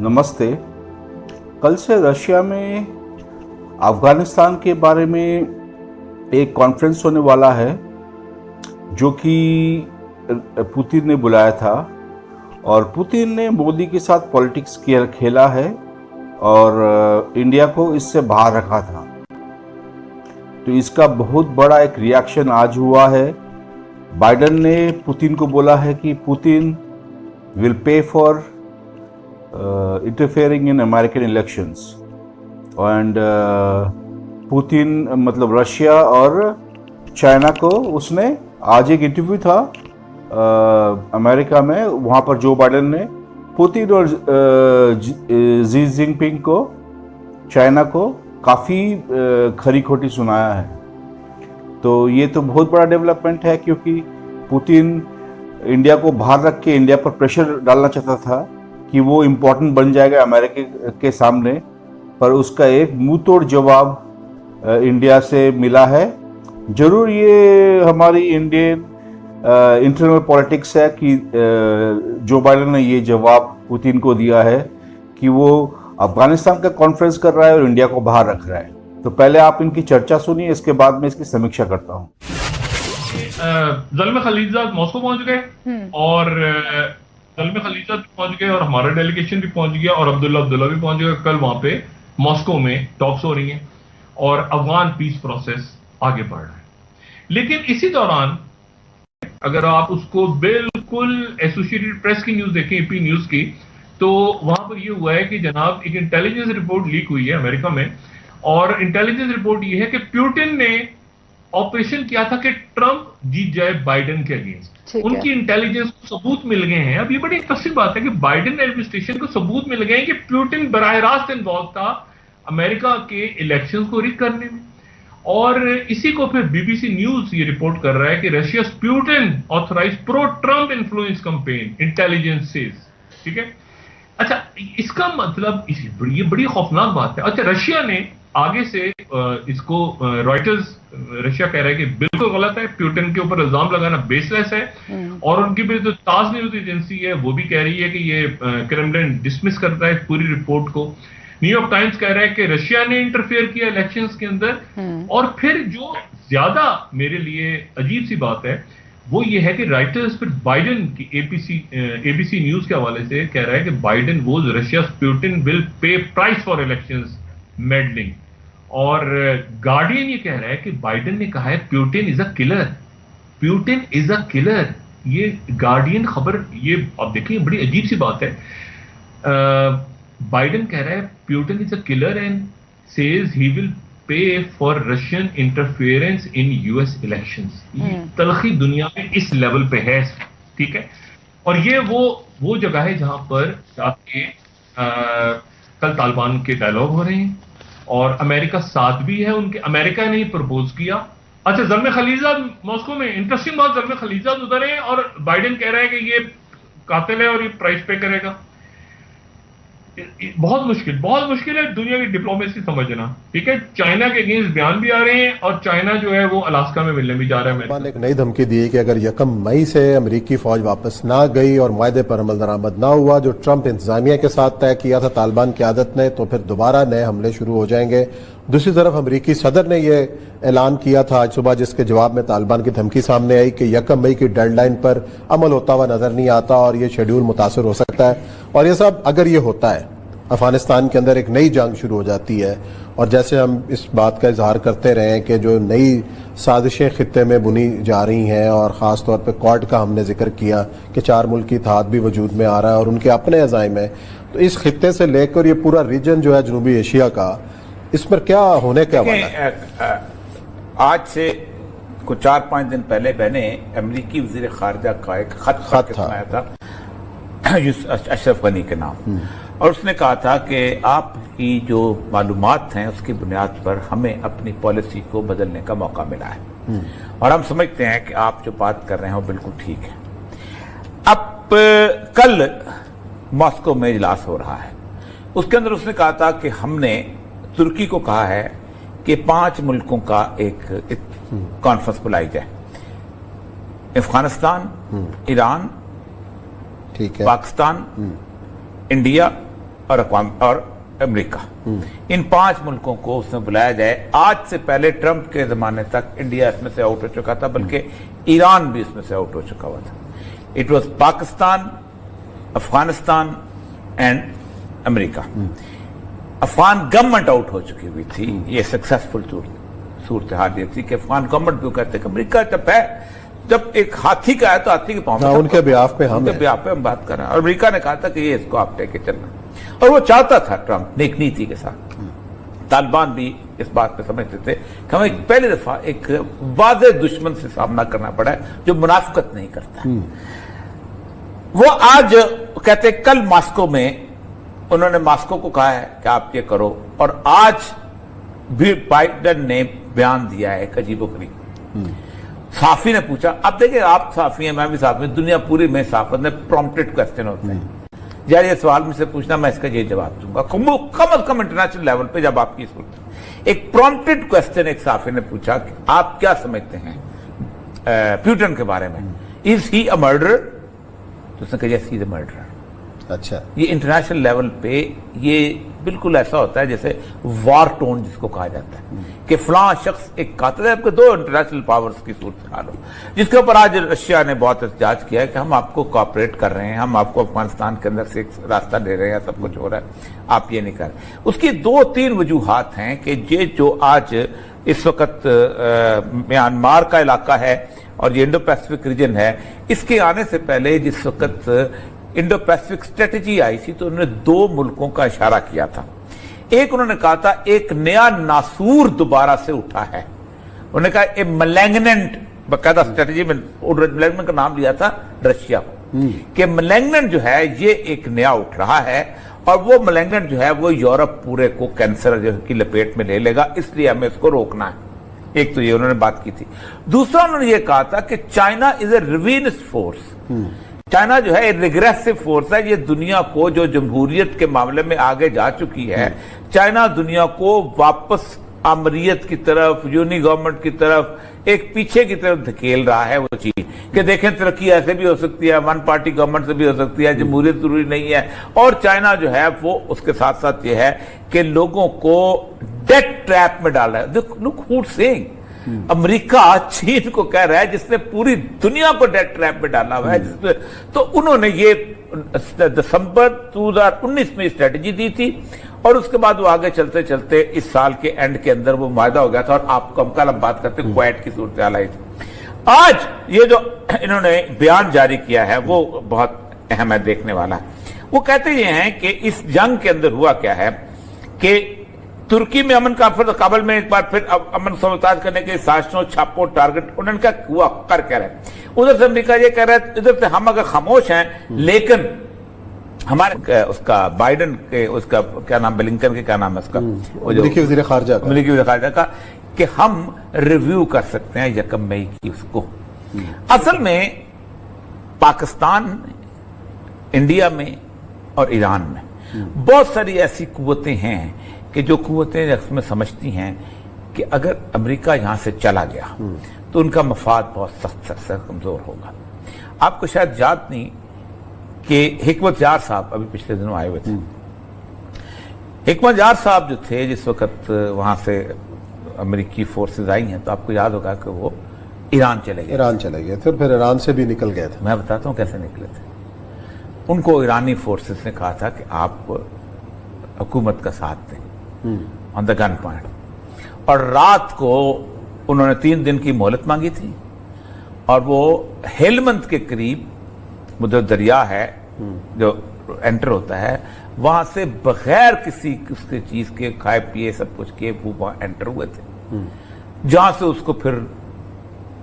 नमस्ते। कल से रशिया में अफगानिस्तान के बारे में एक कॉन्फ्रेंस होने वाला है जो कि पुतिन ने बुलाया था, और पुतिन ने मोदी के साथ पॉलिटिक्स खेला है और इंडिया को इससे बाहर रखा था। तो इसका बहुत बड़ा एक रिएक्शन आज हुआ है। बाइडेन ने पुतिन को बोला है कि Putin will pay for interfering in American elections, and Putin मतलब रशिया और चाइना को, उसने आज एक इंटरव्यू था अमेरिका में, वहाँ पर जो बाइडेन ने पुतिन और जी जिनपिंग को, चाइना को काफ़ी खरी खोटी सुनाया है। तो ये तो बहुत बड़ा डेवलपमेंट है, क्योंकि पुतिन इंडिया को बाहर रख के इंडिया पर प्रेशर डालना चाहता था कि वो इम्पोर्टेंट बन जाएगा अमेरिका के सामने, पर उसका एक मुंह तोड़ जवाब इंडिया से मिला है। जरूर ये हमारी इंडियन इंटरनल पॉलिटिक्स है कि जो बाइडेन ने ये जवाब पुतिन को दिया है कि वो अफगानिस्तान का कॉन्फ्रेंस कर रहा है और इंडिया को बाहर रख रहा है। तो पहले आप इनकी चर्चा सुनिए, इसके बाद मैं इसकी समीक्षा करता हूँ। ज़ल्मे खलीलज़ाद मॉस्को पहुंच गए और ज़ल्मे खलीलज़ाद पहुंच गए और हमारा डेलीगेशन भी पहुंच गया और अब्दुल्ला भी पहुंच गया। कल वहां पे मॉस्को में टॉक्स हो रही हैं और अफगान पीस प्रोसेस आगे बढ़ रहा है। लेकिन इसी दौरान अगर आप उसको बिल्कुल एसोसिएटेड प्रेस की न्यूज देखें, एपी न्यूज की, तो वहां पर यह हुआ है कि जनाब एक इंटेलिजेंस रिपोर्ट लीक हुई है अमेरिका में, और इंटेलिजेंस रिपोर्ट यह है कि पुतिन ने ऑपरेशन किया था कि ट्रंप जीत जाए बाइडेन के अगेंस्ट। उनकी इंटेलिजेंस को सबूत मिल गए हैं। अब ये बड़ी इंटरेस्टिंग बात है कि बाइडेन एडमिनिस्ट्रेशन को सबूत मिल गए हैं कि पुतिन बराह रास्त इन्वॉल्व था अमेरिका के इलेक्शंस को रिग करने में। और इसी को फिर बीबीसी न्यूज ये रिपोर्ट कर रहा है कि Russia Putin authorize pro Trump influence campaign, intelligence says. ठीक है, अच्छा, इसका मतलब ये बड़ी खौफनाक बात है। अच्छा, रशिया ने आगे से इसको रॉयटर्स रशिया कह रहा है कि बिल्कुल गलत है, पुतिन के ऊपर इल्जाम लगाना बेसलेस है, और उनकी भी जो ताज न्यूज एजेंसी है वो भी कह रही है कि ये क्रेमलिन डिसमिस करता है इस पूरी रिपोर्ट को। न्यूयॉर्क टाइम्स कह रहा है कि रशिया ने इंटरफेयर किया इलेक्शंस के अंदर। और फिर जो ज्यादा मेरे लिए अजीब सी बात है वो ये है कि राइटर्स फिर बाइडेन की एबीसी न्यूज के हवाले से कह रहा है कि Biden was Russia Putin will pay price for elections meddling. और गार्डियन ये कह रहा है कि बाइडेन ने कहा है Putin is a killer, Putin is a killer. ये गार्डियन खबर, ये आप देखिए बड़ी अजीब सी बात है। बाइडेन कह रहा है Putin is a killer and says he will pay for Russian interference in US elections. तलखी दुनिया में इस लेवल पे है, ठीक है। और ये वो जगह है जहां पर जाके कल तालिबान के डायलॉग हो रहे हैं और अमेरिका साथ भी है उनके। अमेरिका ने ही प्रपोज किया। अच्छा, ज़ल्मे खलीलज़ाद मॉस्को में, इंटरेस्टिंग बात, ज़ल्मे खलीलज़ाद उधर है और बाइडेन कह रहा है कि ये कातिल है और ये प्राइस पे करेगा। बहुत मुश्किल है दुनिया की डिप्लोमेसी समझना। ठीक है, चाइना के अगेंस्ट बयान भी आ रहे हैं और चाइना जो है वो अलास्का में मिलने भी जा रहा है। एक नई धमकी दी है कि अगर 1 मई से अमेरिकी फौज वापस ना गई और मुआहदे पर अमल दरामद ना हुआ जो ट्रंप इंतजामिया के साथ तय किया था तालिबान क़यादत ने, तो फिर दोबारा नए हमले शुरू हो जाएंगे। दूसरी तरफ अमेरिकी सदर ने यह ऐलान किया था आज सुबह, जिसके जवाब में तालिबान की धमकी सामने आई कि 1 मई की डेडलाइन पर अमल होता हुआ नजर नहीं आता और ये शेड्यूल मुतासर हो सकता है। और ये सब अगर ये होता है, अफगानिस्तान के अंदर एक नई जंग शुरू हो जाती है। और जैसे हम इस बात का इजहार करते रहे हैं कि जो नई साजिशें खित्ते में बुनी जा रही हैं, और ख़ास तौर पे क्वाड का हमने जिक्र किया कि 4 मुल्क की इत्तेहाद भी वजूद में आ रहा है और उनके अपने अज़ाइम है, तो इस खित्ते से लेकर ये पूरा रीजन जो है जनूबी एशिया का, इस पर क्या होने का वाला है? आज से कुछ 4-5 दिन पहले मैंने अमरीकी वज़ीर ख़ारिजा का एक खत सुनाया था अशरफ गनी के नाम, और उसने कहा था कि आपकी जो मालूमात हैं उसकी बुनियाद पर हमें अपनी पॉलिसी को बदलने का मौका मिला है और हम समझते हैं कि आप जो बात कर रहे हैं वो बिल्कुल ठीक है। अब कल मॉस्को में इजलास हो रहा है, उसके अंदर उसने कहा था कि हमने तुर्की को कहा है कि 5 मुल्कों का एक कॉन्फ्रेंस बुलाई जाए, अफगानिस्तान, ईरान, ठीक है, पाकिस्तान, इंडिया और अमेरिका, इन 5 मुल्कों को उसमें बुलाया जाए। आज से पहले ट्रंप के जमाने तक इंडिया इसमें से आउट हो चुका था, बल्कि ईरान भी इसमें से आउट हो चुका हुआ था। It was Pakistan, Afghanistan and America. Afghan government out हो चुकी हुई थी। ये सक्सेसफुल सूरत हाल ये थी कि अफगान गवर्नमेंट भी कहते कि अमेरिका जब एक हाथी का है तो हाथी के पांव में, उनके ब्याफ पे हम बात कर रहे हैं। और अमेरिका ने कहा था कि ये इसको आप लेके चलना, और वो चाहता था ट्रंप नेक नीति के साथ। तालिबान भी इस बात पे समझते थे कि हमें पहली दफा एक वाज़े दुश्मन से सामना करना पड़ा है जो मुनाफिकत नहीं करता। वो आज कहते कल मॉस्को में उन्होंने मॉस्को को कहा है कि आप ये करो, और आज भी बाइडेन ने बयान दिया है एक अजीबोगरीब। साफी ने पूछा, अब देखिए आप साफी हैं, मैं भी साफी, दुनिया पूरी में साफत में प्रॉम्प्टेड क्वेश्चन होते हैं। यार ये सवाल मुझसे पूछना, मैं इसका ये जवाब दूंगा कम अज कम इंटरनेशनल लेवल पे। जब आपकी एक प्रॉम्प्टेड क्वेश्चन एक साफी ने पूछा कि आप क्या समझते हैं प्यूटन के बारे में, इज ही अ मर्डरर? तो उसने कहा yes he is a murderer. अच्छा, ये इंटरनेशनल लेवल पे ये बिल्कुल ऐसा होता है जैसे वार टोन जिसको कहा जाता है कि फलां शख्स एक कातिल है। आपके 2 इंटरनेशनल पावर्स की सूरत हाल हो, जिसके ऊपर आज रशिया ने बहुत एहतजाज किया है कि हम आपको कोऑपरेट कर रहे हैं, हम आपको अफगानिस्तान के अंदर से एक रास्ता दे रहे हैं, सब कुछ हो रहा है, आप ये नहीं कर रहे। उसकी 2-3 वजूहात हैं कि ये जो आज इस वक्त म्यांमार का इलाका है और ये इंडो पैसिफिक रीजन है, इसके आने से पहले जिस वक्त इंडो पैसिफिक स्ट्रेटेजी आई थी तो उन्होंने 2 मुल्कों का इशारा किया था। एक उन्होंने कहा था एक नया नासूर दोबारा से उठा है। उन्होंने कहा ए मलैंगनेंट, बकायदा स्ट्रेटेजी में मलैंगनेंट का नाम लिया था रशिया को, कि मलैंगनेंट जो है ये एक नया उठ रहा है, और वो मलैंगनेंट जो है वो यूरोप पूरे को कैंसर की लपेट में ले लेगा, इसलिए हमें इसको रोकना है। एक तो ये उन्होंने बात की थी। दूसरा उन्होंने ये कहा था कि China is a ravenous force. China जो है रिग्रेसिव फोर्स है, ये दुनिया को जो जमहूरियत के मामले में आगे जा चुकी है, चाइना दुनिया को वापस आमरीयत की तरफ, यूनी गवर्नमेंट की तरफ, एक पीछे की तरफ धकेल रहा है वो चीज कि देखें तरक्की ऐसे भी हो सकती है, 1 पार्टी गवर्नमेंट से भी हो सकती है, जमहूरियत जरूरी नहीं है। और चाइना जो है वो उसके साथ साथ ये है कि लोगों को डेट ट्रैप में डाल रहा है। लुक हू सेइंग, अमेरिका चीन को कह रहा है जिसने पूरी दुनिया को डेट ट्रैप में डाला हुआ है। तो उन्होंने ये दिसंबर 2019 में स्ट्रेटेजी दी थी, और उसके बाद वो आगे चलते चलते इस साल के एंड के अंदर वो मुआहदा हो गया था, और आपको हम कल बात करते क्वेट की सूरत हाल आई थी। आज ये जो इन्होंने बयान जारी किया है वो बहुत अहम है, देखने वाला है। वो कहते ये हैं कि इस जंग के अंदर हुआ क्या है कि तुर्की में अमन कॉन्फ्रेंस, काबुल में एक बार फिर अमन समझौता करने के साजिशों, छापो, टारगेट उन्होंने क्या हुआ कर कह रहे। उधर से अमेरिका ये कह रहा है, इधर से हम अगर खामोश हैं, लेकिन हमारे उसका बाइडेन के उसका क्या नाम, ब्लिंकन के क्या नाम है उसका, अमेरिकी वज़ीर ख़ारिजा का, कि हम रिव्यू कर सकते हैं 1 मई की उसको। असल में पाकिस्तान, इंडिया में और ईरान में बहुत सारी ऐसी कुव्वतें हैं कि जो कुव्वतें इसमें समझती हैं कि अगर अमेरिका यहां से चला गया तो उनका मफाद बहुत सख्त कमजोर होगा। आपको शायद याद नहीं कि हिकमत जार साहब अभी पिछले दिनों आए हुए थे। हिकमत जार साहब जो थे जिस वक्त वहां से अमेरिकी फोर्सेज आई हैं, तो आपको याद होगा कि वो ईरान चले गए थे, फिर ईरान से भी निकल गए थे। मैं बताता हूं कैसे निकले थे। उनको ईरानी फोर्सेस ने कहा था कि आप हुकूमत का साथ दें ऑन द गन पॉइंट, और रात को उन्होंने 3 दिन की मोहलत मांगी थी, और वो हेलमंद के करीब जो दरिया है जो एंटर होता है, वहां से बगैर किसी उसके चीज के खाए पिए सब कुछ किए वो वहां एंटर हुए थे, जहां से उसको फिर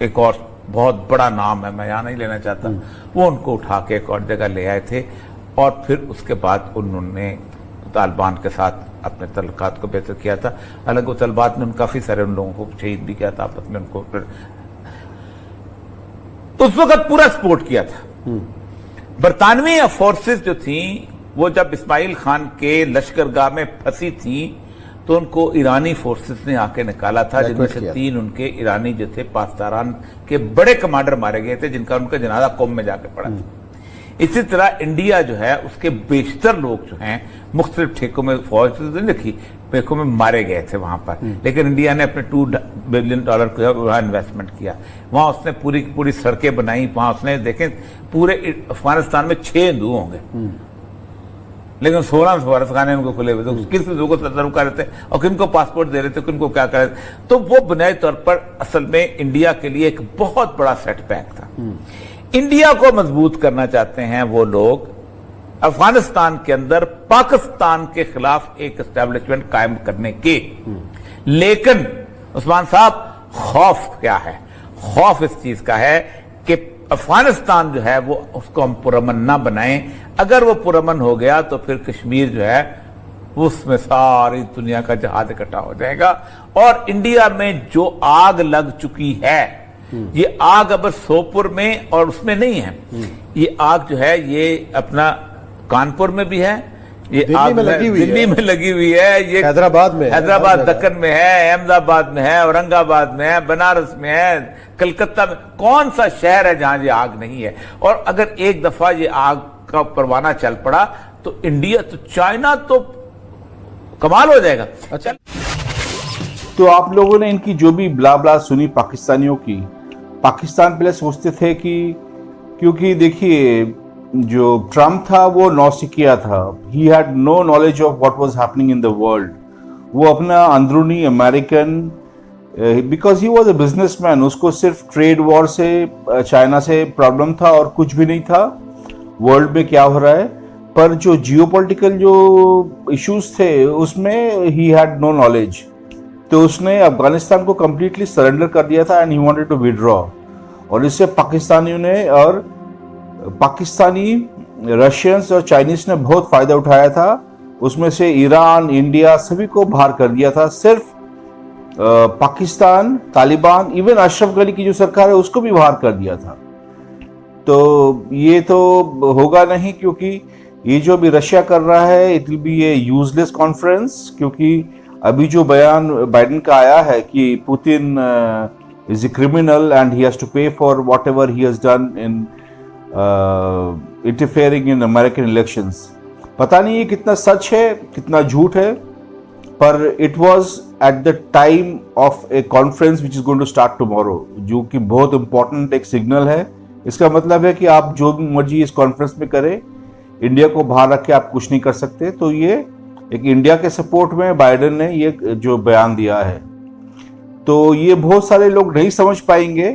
एक और बहुत बड़ा नाम है, मैं यहां नहीं लेना चाहता, वो उनको उठा के एक और जगह ले आए थे, और फिर उसके बाद उन्होंने तालिबान के साथ अपने तल्लुकात को बेहतर किया था। हालांकि वो तालिबान ने काफी सारे उन लोगों को शहीद भी किया था, आपस में उनको उस वक्त पूरा सपोर्ट किया था। बरतानवी फोर्सेस जो थी वो जब इस्माइल खान के लश्करगाह में फंसी थी तो उनको ईरानी फोर्सेस ने आके निकाला था, जिनमें से 3 उनके ईरानी जो थे पाकिस्तान के बड़े कमांडर मारे गए थे, जिनका उनका जनाजा कौम में जाके पड़ा था। اسی طرح انڈیا جو ہے اس کے بیشتر لوگ جو ہیں مختلف ٹھیکوں میں فوج لکھی ٹھیکوں میں مارے گئے تھے وہاں پر، لیکن انڈیا نے اپنے $2 بلین کو وہاں انویسٹمنٹ کیا، وہاں اس نے پوری سڑکیں بنائی، وہاں اس نے دیکھیں پورے افغانستان میں 6 ہندو ہوں گے لیکن 16 سفارتخانے ان کو کھلے ہوئے تھے، کس ہندو کو تصرف کر رہے تھے اور کن کو پاسپورٹ دے رہے تھے، کن کو کیا کر رہے تھے. تو وہ بنیادی طور پر اصل میں انڈیا کے لیے ایک بہت بڑا سیٹ بیک تھا. انڈیا کو مضبوط کرنا چاہتے ہیں وہ لوگ افغانستان کے اندر پاکستان کے خلاف ایک اسٹیبلشمنٹ قائم کرنے کی، لیکن عثمان صاحب خوف کیا ہے؟ خوف اس چیز کا ہے کہ افغانستان جو ہے وہ اس کو ہم پرامن نہ بنائیں. اگر وہ پرامن ہو گیا تو پھر کشمیر جو ہے اس میں ساری دنیا کا جہاد اکٹھا ہو جائے گا. اور انڈیا میں جو آگ لگ چکی ہے، یہ آگ اب سوپور میں اور اس میں نہیں ہے، یہ آگ جو ہے یہ اپنا کانپور میں بھی ہے، یہ دلی میں لگی ہوئی ہے، یہ حیدرآباد دکن میں ہے، احمد آباد میں ہے، اورنگ آباد میں ہے، بنارس میں ہے، کلکتہ میں. کون سا شہر ہے جہاں یہ آگ نہیں ہے؟ اور اگر ایک دفعہ یہ آگ کا پروانہ چل پڑا تو انڈیا تو چائنا تو کمال ہو جائے گا. تو آپ لوگوں نے ان کی جو بھی بلا بلا سنی پاکستانیوں کی، پاکستان پہلے سوچتے تھے کہ کیونکہ دیکھیے جو ٹرمپ تھا وہ نوسکھیا تھا، he had no knowledge of what was happening in the world. وہ اپنا اندرونی American, because he was a businessman, اس کو صرف ٹریڈ وار سے چائنا سے پرابلم تھا اور کچھ بھی نہیں تھا ورلڈ میں کیا ہو رہا ہے. پر جو جیو پولیٹیکل جو ایشوز تھے اس میں ہی ہیڈ نو نالج. تو اس نے افغانستان کو کمپلیٹلی سرنڈر کر دیا تھا and he wanted to withdraw. اور اس سے پاکستانیوں نے اور پاکستانی رشینز اور چائنیز نے بہت فائدہ اٹھایا تھا. اس میں سے ایران، انڈیا سبھی کو باہر کر دیا تھا. صرف پاکستان، طالبان، ایون اشرف غنی کی جو سرکار ہے اس کو بھی باہر کر دیا تھا. تو یہ تو ہوگا نہیں، کیونکہ یہ جو بھی رشیا کر رہا ہے it will be a useless conference. کیونکہ ابھی جو بیان بائیڈن کا آیا ہے کہ Putin is a criminal and he has to pay for whatever he has done in interfering in American elections. پتہ نہیں یہ کتنا سچ ہے کتنا جھوٹ ہے، پر it was at the time of a conference which is going to start tomorrow, جو کہ بہت امپورٹنٹ ایک سگنل ہے. اس کا مطلب ہے کہ آپ جو مرضی اس کانفرنس میں کریں، انڈیا کو باہر رکھ کے آپ کچھ نہیں کر سکتے. تو یہ ایک انڈیا کے سپورٹ میں بائیڈن نے یہ جو بیان دیا ہے، تو یہ بہت سارے لوگ نہیں سمجھ پائیں گے،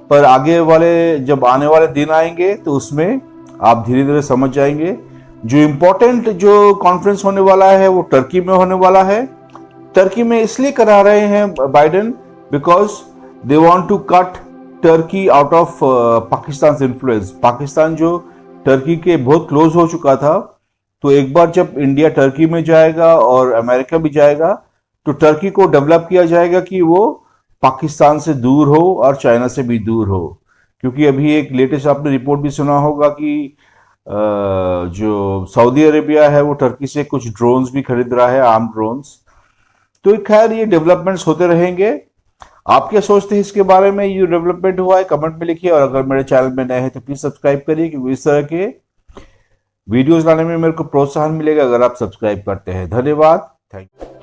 پر آگے والے جب آنے والے دن آئیں گے تو اس میں آپ دھیرے دھیرے سمجھ جائیں گے. جو امپورٹنٹ جو کانفرنس ہونے والا ہے وہ ٹرکی میں ہونے والا ہے. ٹرکی میں اس لیے کرا رہے ہیں Biden because they want to cut Turkey out of Pakistan influence. Pakistan جو ٹرکی کے بہت کلوز ہو چکا تھا، تو ایک بار جب انڈیا ٹرکی میں جائے گا اور امریکہ بھی جائے گا تو ٹرکی کو ڈیولپ کیا جائے گا کہ وہ پاکستان سے دور ہو اور چائنا سے بھی دور ہو. کیونکہ ابھی ایک لیٹسٹ آپ نے رپورٹ بھی سنا ہوگا کہ جو سعودی عربیہ ہے وہ ٹرکی سے کچھ ڈرونز بھی خرید رہا ہے، آرم ڈرونز. تو خیر یہ ڈیولپمنٹس ہوتے رہیں گے. آپ کیا سوچتے ہیں اس کے بارے میں؟ یہ ڈیولپمنٹ ہوا ہے کمنٹ میں لکھیے، اور اگر میرے چینل میں نئے ہیں تو پلیز سبسکرائب کریے، کیونکہ اس طرح کے ویڈیوز لانے میں میرے کو پروتساہن ملے گا اگر آپ سبسکرائب کرتے ہیں. دھنیہ واد. Thank you.